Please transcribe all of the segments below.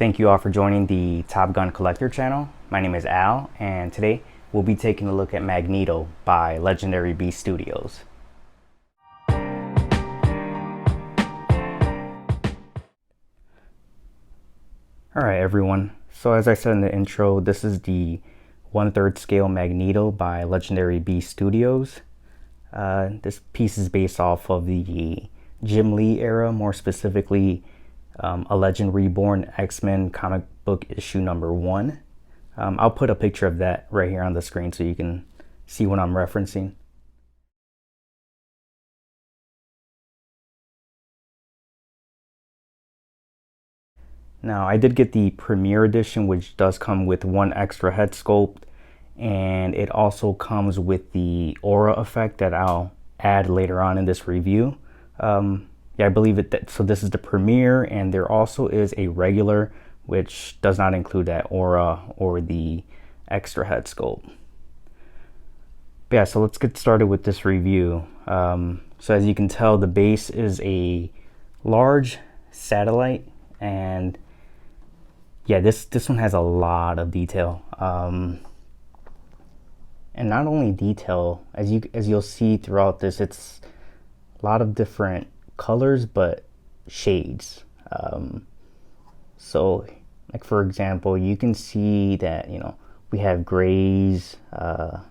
Thank you all for joining the Top Gun Collector channel. My name is Al, and today we'll be taking a look at Magneto by Legendary Beast Studios. Alright everyone, so as I said in the intro, this is the 1/3 scale Magneto by Legendary Beast Studios. This piece is based off of the Jim Lee era, more specifically A Legend Reborn X-Men comic book issue number 1. I'll put a picture of that right here on the screen so you can see what I'm referencing. Now, I did get the Premiere Edition, which does come with one extra head sculpt, and it also comes with the aura effect that I'll add later on in this review. Yeah, I believe it. So this is the Premiere, and there also is a regular, which does not include that aura or the extra head sculpt. But yeah, so let's get started with this review. So as you can tell, the base is a large satellite, and yeah, this one has a lot of detail. And not only detail, as you'll see throughout this, it's a lot of different colors, but shades. So like for example, you can see that, you know, we have grays, a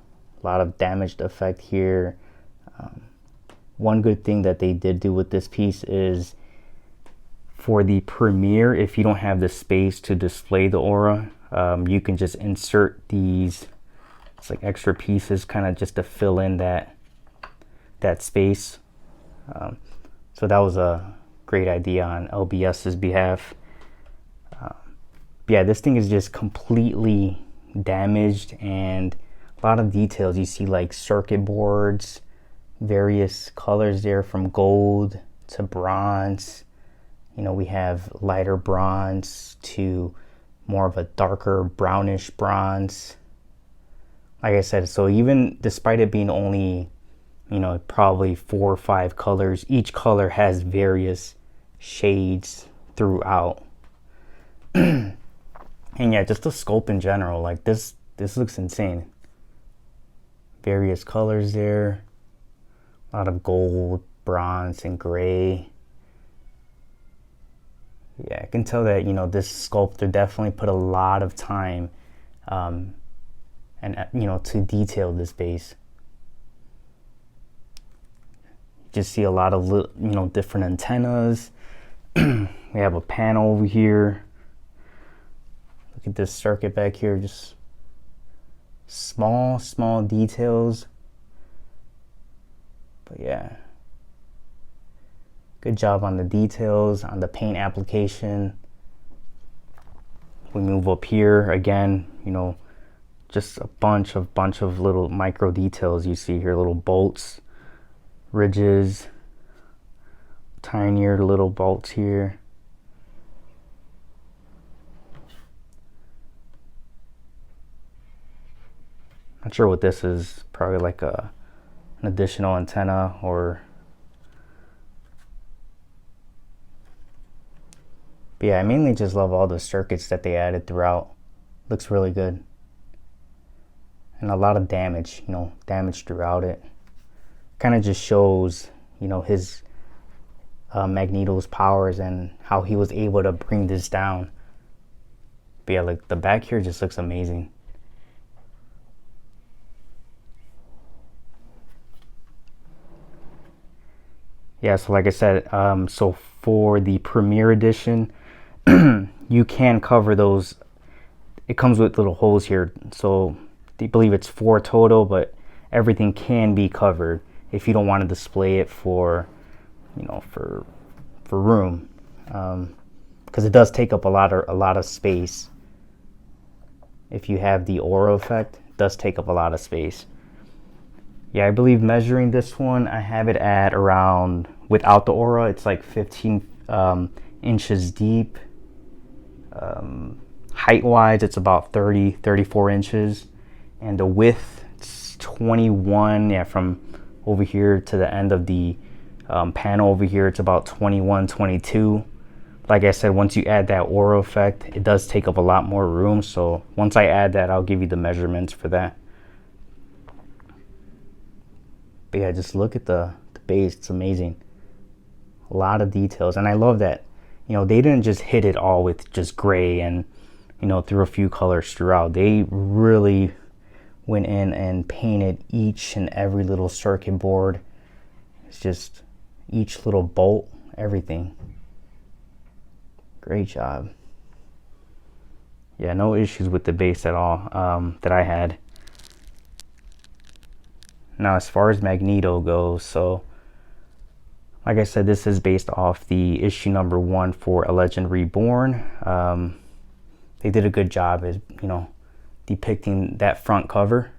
lot of damaged effect here. One good thing that they did do with this piece is for the Premiere, if you don't have the space to display the aura, you can just insert these, it's like extra pieces kind of just to fill in that space. So that was a great idea on LBS's behalf. Yeah, this thing is just completely damaged, and a lot of details. You see like circuit boards, various colors there from gold to bronze. You know, we have lighter bronze to more of a darker brownish bronze. Like I said, so even despite it being only, you know, probably 4 or 5 colors, each color has various shades throughout. And yeah, just the scope in general, like this looks insane. Various colors there, a lot of gold, bronze, and gray. Yeah, I can tell that, you know, this sculptor definitely put a lot of time and you know, to detail this base. Just see a lot of, you know, different antennas. We have a panel over here. Look at this circuit back here, just small details. But yeah, good job on the details, on the paint application. We move up here again, you know, just a bunch of little micro details you see here, little bolts, ridges, tinier little bolts here. Not sure what this is, probably like an additional antenna, or but yeah, I mainly just love all the circuits that they added throughout. Looks really good. And a lot of damage, you know, damage throughout it. Kind of just shows, you know, his Magneto's powers and how he was able to bring this down. But yeah, like the back here just looks amazing. Yeah, so like I said, so for the Premiere Edition, you can cover those. It comes with little holes here, so I believe it's 4 total, but everything can be covered if you don't want to display it for, you know, for room, because it does take up a lot of space. If you have the aura effect, it does take up a lot of space. Yeah, I believe measuring this one, I have it at around, without the aura, it's like 15 inches deep. Height wise, it's about 34 inches. And the width, it's 21, yeah, from over here to the end of the panel over here, it's about 21, 22. like I said, once you add that aura effect, it does take up a lot more room. So once I add that, I'll give you the measurements for that. But yeah, just look at the base. It's amazing. A lot of details. And I love that, you know, they didn't just hit it all with just gray and, you know, threw a few colors throughout. They really went in and painted each and every little circuit board. It's just each little bolt, everything. Great job. Yeah, no issues with the base at all that I had. Now, as far as Magneto goes, so like I said, this is based off the issue number 1 for A Legend Reborn. They did a good job as, you know, depicting that front cover.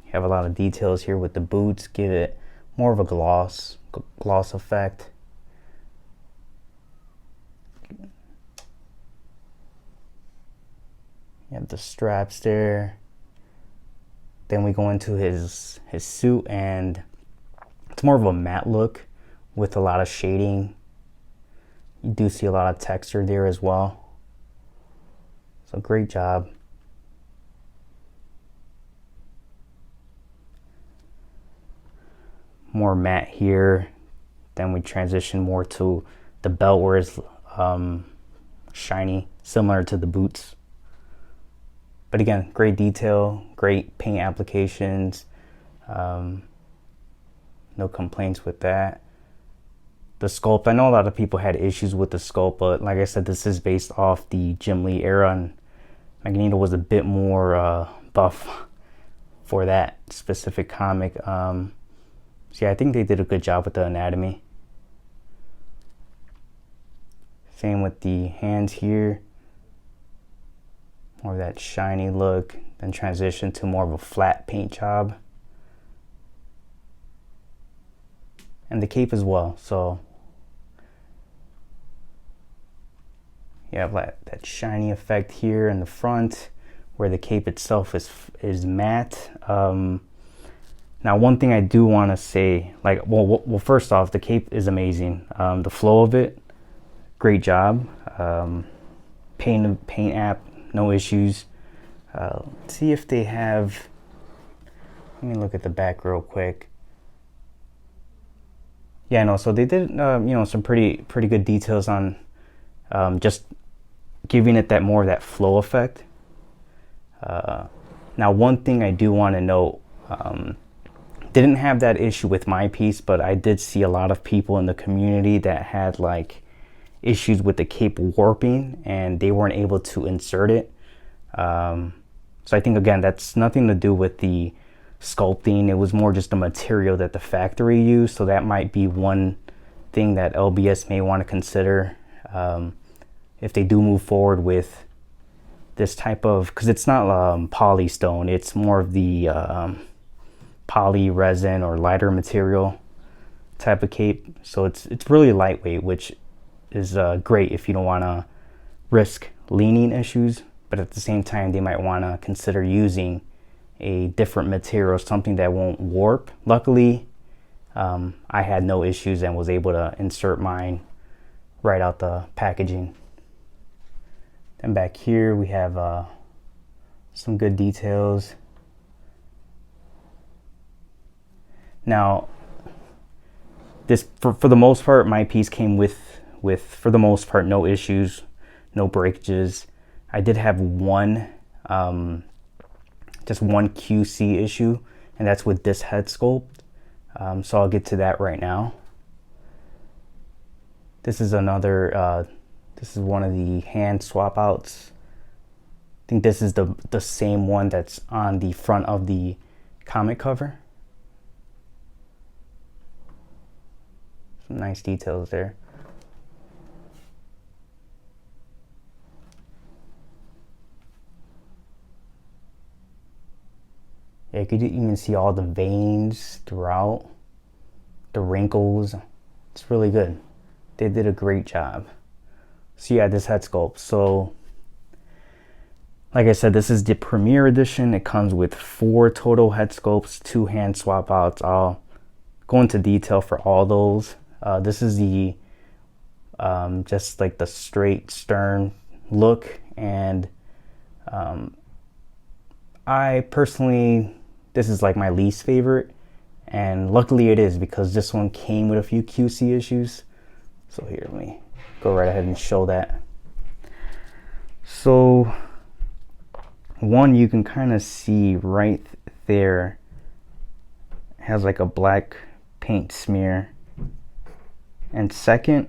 You have a lot of details here with the boots, give it more of a gloss effect. You have the straps there. Then we go into his suit, and it's more of a matte look with a lot of shading. You do see a lot of texture there as well. So great job. More matte here. Then we transition more to the belt where it's shiny, similar to the boots. But again, great detail, great paint applications. No complaints with that. The sculpt, I know a lot of people had issues with the sculpt, but like I said, this is based off the Jim Lee era, and Magneto was a bit more buff for that specific comic. So yeah, I think they did a good job with the anatomy. Same with the hands here. More of that shiny look, then transition to more of a flat paint job. And the cape as well. So you have that shiny effect here in the front, where the cape itself is matte. Now, one thing I do want to say, like, well, first off, the cape is amazing. The flow of it, great job. Paint app, no issues. Let's see if they have. Let me look at the back real quick. Yeah, no. So they did, you know, some pretty good details on just giving it that more of that flow effect. Now, one thing I do want to note, didn't have that issue with my piece, but I did see a lot of people in the community that had like issues with the cape warping, and they weren't able to insert it. So I think, again, that's nothing to do with the sculpting. It was more just the material that the factory used. So that might be one thing that LBS may want to consider if they do move forward with this type of, because it's not polystone, it's more of the poly resin or lighter material type of cape. So it's really lightweight, which is great if you don't want to risk leaning issues, but at the same time they might want to consider using a different material, something that won't warp. Luckily, I had no issues and was able to insert mine right out the packaging. Then back here we have some good details. Now, this for the most part, my piece came with for the most part no issues, no breakages. I did have one just one QC issue, and that's with this head sculpt. So I'll get to that right now. This is another, this is one of the hand swap outs. I think this is the same one that's on the front of the comic cover. Some nice details there. Yeah, you could even see all the veins throughout, the wrinkles. It's really good. They did a great job. So yeah, this head sculpt. So like I said, this is the Premiere Edition. It comes with 4 total head sculpts, 2 hand swap outs. I'll go into detail for all those. This is the just like the straight stern look, and I personally, this is like my least favorite, and luckily it is, because this one came with a few QC issues. So here, let me go right ahead and show that. So one, you can kind of see right there, has like a black paint smear. And second,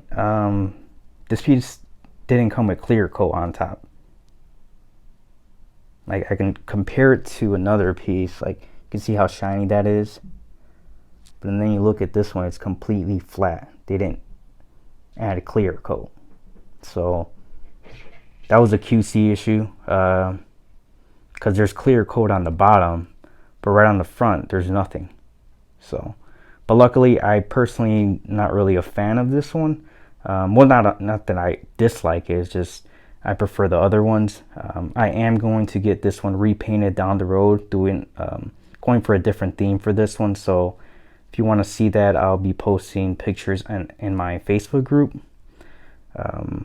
this piece didn't come with clear coat on top. Like, I can compare it to another piece, like you can see how shiny that is, but then you look at this one, it's completely flat. They didn't add a clear coat. So that was a QC issue, because there's clear coat on the bottom, but right on the front there's nothing. So, but luckily, I personally not really a fan of this one. Well, not that I dislike it, it's just I prefer the other ones. I am going to get this one repainted down the road, going for a different theme for this one. So if you want to see that, I'll be posting pictures in my Facebook group. But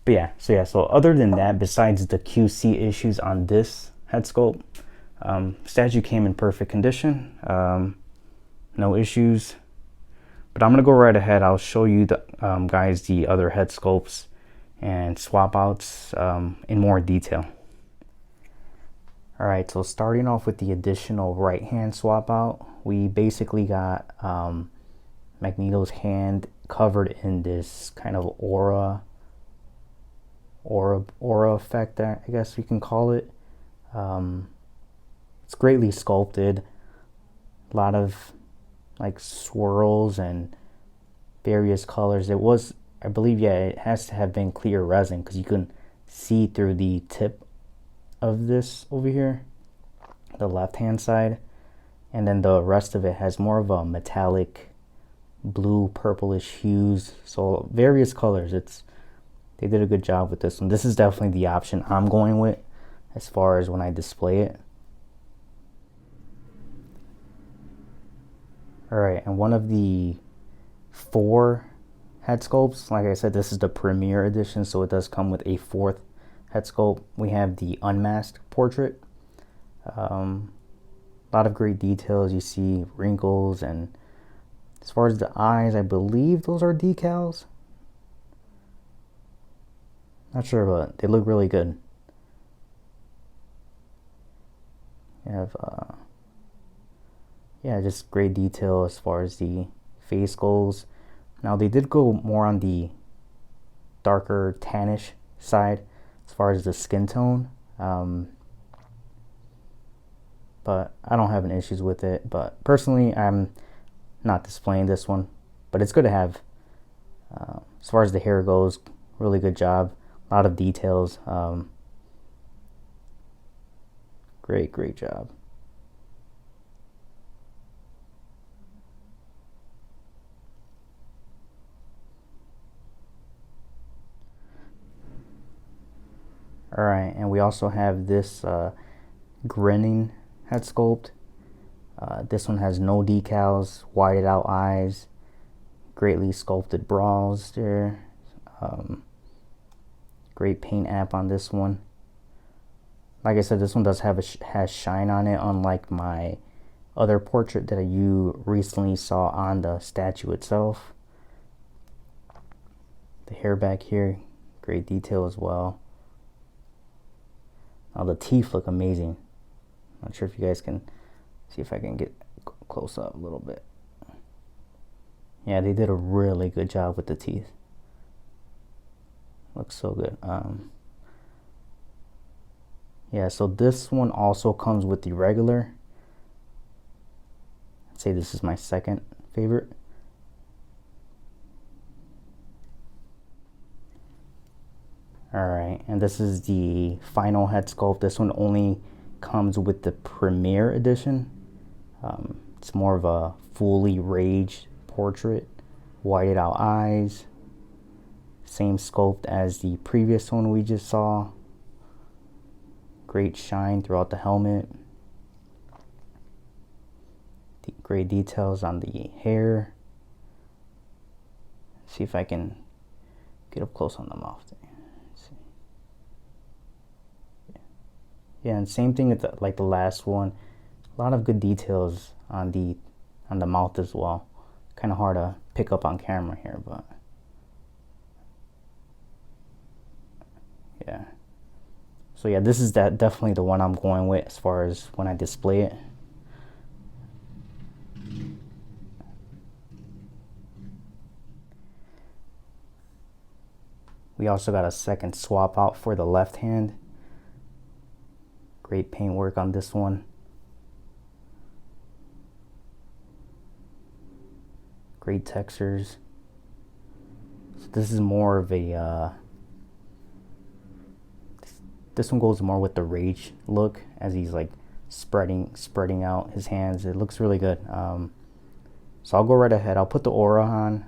yeah, so other than that, besides the QC issues on this head sculpt, statue came in perfect condition, no issues. But I'm gonna go right ahead. I'll show you the guys the other head sculpts and swap outs in more detail. All right, so starting off with the additional right hand swap out, we basically got Magneto's hand covered in this kind of aura effect, I guess you can call it. It's greatly sculpted, a lot of like swirls and various colors. It was, I believe, yeah, it has to have been clear resin, because you can see through the tip of this over here, the left hand side, and then the rest of it has more of a metallic blue purplish hues, so various colors. They did a good job with this one. This is definitely the option I'm going with as far as when I display it. Alright, and one of the 4 head sculpts, like I said, this is the Premier Edition, so it does come with a 4th head sculpt. We have the unmasked portrait. A lot of great details. You see wrinkles, and as far as the eyes, I believe those are decals. Not sure, but they look really good. You have yeah, just great detail as far as the face goes. Now they did go more on the darker tannish side as far as the skin tone, but I don't have any issues with it. But personally, I'm not displaying this one, but it's good to have. As far as the hair goes, really good job, a lot of details. Great job. Alright, and we also have this grinning head sculpt. This one has no decals, whited out eyes, greatly sculpted brows there. Great paint app on this one. Like I said, this one does have has shine on it, unlike my other portrait that you recently saw on the statue itself. The hair back here, great detail as well. Now the teeth look amazing. Not sure if you guys can see, if I can get close up a little bit. Yeah, they did a really good job with the teeth. Looks so good. Yeah, so this one also comes with the regular. I'd say this is my second favorite. Alright, and this is the final head sculpt. This one only comes with the Premier Edition. It's more of a fully raged portrait, whited out eyes, same sculpt as the previous one we just saw. Great shine throughout the helmet. The great details on the hair. See if I can get up close on the mouth there. Yeah, and same thing with like the last one. A lot of good details on the mouth as well. Kind of hard to pick up on camera here, but yeah. So yeah, this is definitely the one I'm going with as far as when I display it. We also got a second swap out for the left hand. Great paint work on this one. Great textures. So this is more of a this one goes more with the rage look as he's like spreading out his hands. It looks really good. So I'll go right ahead. I'll put the aura on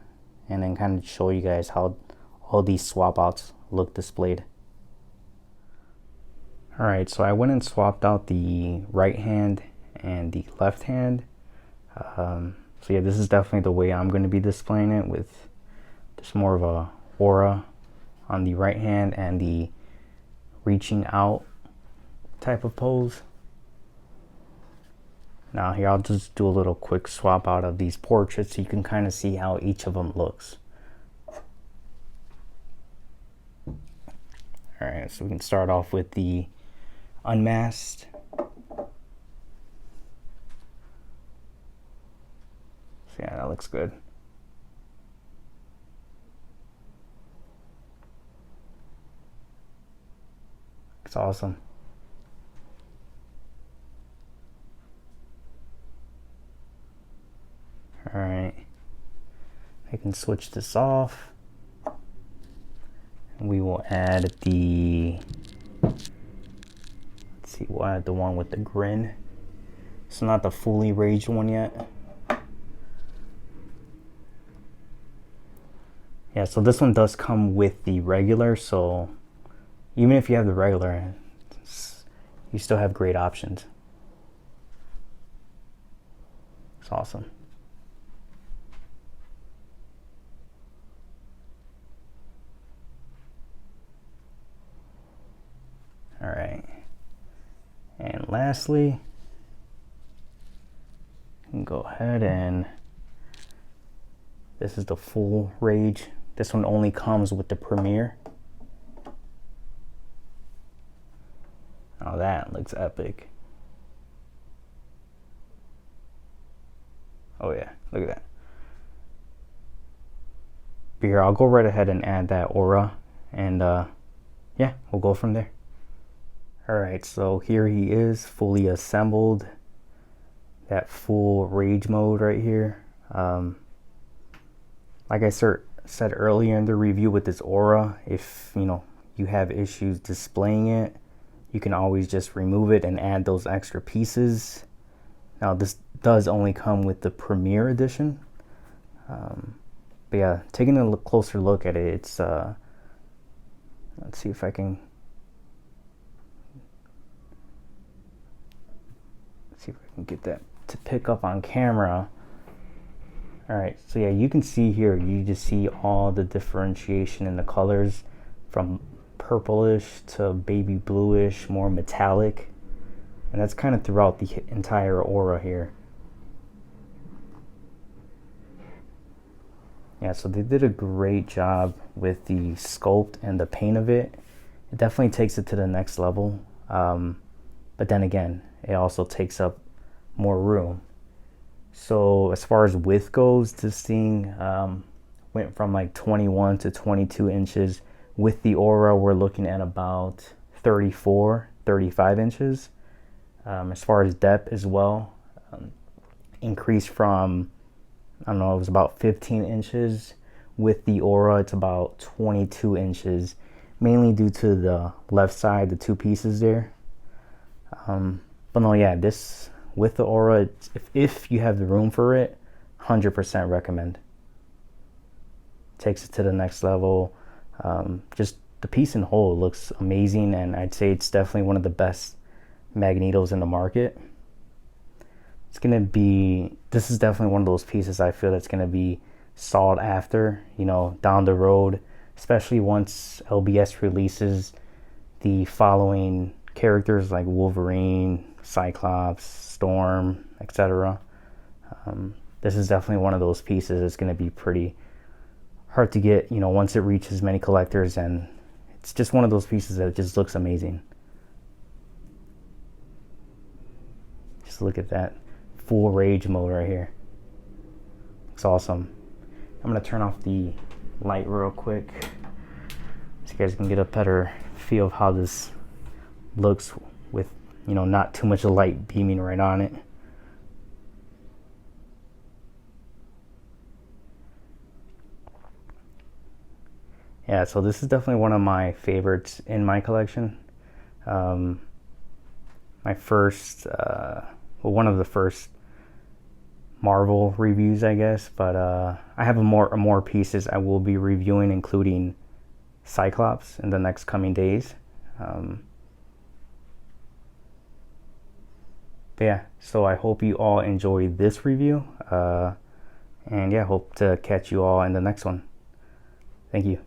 and then kind of show you guys how all these swap outs look displayed. Alright, so I went and swapped out the right hand and the left hand. So yeah, this is definitely the way I'm going to be displaying it, with just more of a aura on the right hand and the reaching out type of pose. Now here I'll just do a little quick swap out of these portraits so you can kind of see how each of them looks. Alright, so we can start off with the unmasked. So yeah, that looks good. It's awesome. Alright, I can switch this off. We will add the, let's see, we'll add the one with the grin. It's not the fully raged one yet. Yeah, so this one does come with the regular, so even if you have the regular, you still have great options. It's awesome. All right, and lastly, you can go ahead and this is the full rage. This one only comes with the Premiere. Oh, that looks epic. Oh yeah, look at that. But here, I'll go right ahead and add that aura, and yeah, we'll go from there. Alright, so here he is, fully assembled. That full rage mode right here. Like I said earlier in the review with this aura, if you have issues displaying it, you can always just remove it and add those extra pieces. Now this does only come with the Premiere Edition. But yeah, taking a closer look at it, it's let's see if I can get that to pick up on camera. Alright, so yeah, you can see here, you just see all the differentiation in the colors from purplish to baby bluish, more metallic, and that's kind of throughout the entire aura here. Yeah, so they did a great job with the sculpt and the paint of it. It definitely takes it to the next level, but then again, it also takes up more room. So as far as width goes, this thing went from like 21 to 22 inches. With the aura, we're looking at about 34, 35 inches. As far as depth as well, increased from, I don't know, it was about 15 inches. With the aura, it's about 22 inches, mainly due to the left side, the two pieces there. But no, yeah, this with the aura, if you have the room for it, 100% recommend. Takes it to the next level. Just the piece in whole looks amazing, and I'd say it's definitely one of the best Magnetos in the market. this is definitely one of those pieces I feel that's gonna be sought after, down the road, especially once LBS releases the following characters like Wolverine, Cyclops, Storm, etc. This is definitely one of those pieces that's going to be pretty hard to get, once it reaches many collectors, and it's just one of those pieces that just looks amazing. Just look at that full rage mode right here. Looks awesome. I'm going to turn off the light real quick so you guys can get a better feel of how this looks with, not too much light beaming right on it. Yeah, so this is definitely one of my favorites in my collection. My first, one of the first Marvel reviews, I guess, but I have more pieces I will be reviewing, including Cyclops, in the next coming days. But yeah, so I hope you all enjoy this review, and yeah, hope to catch you all in the next one. Thank you.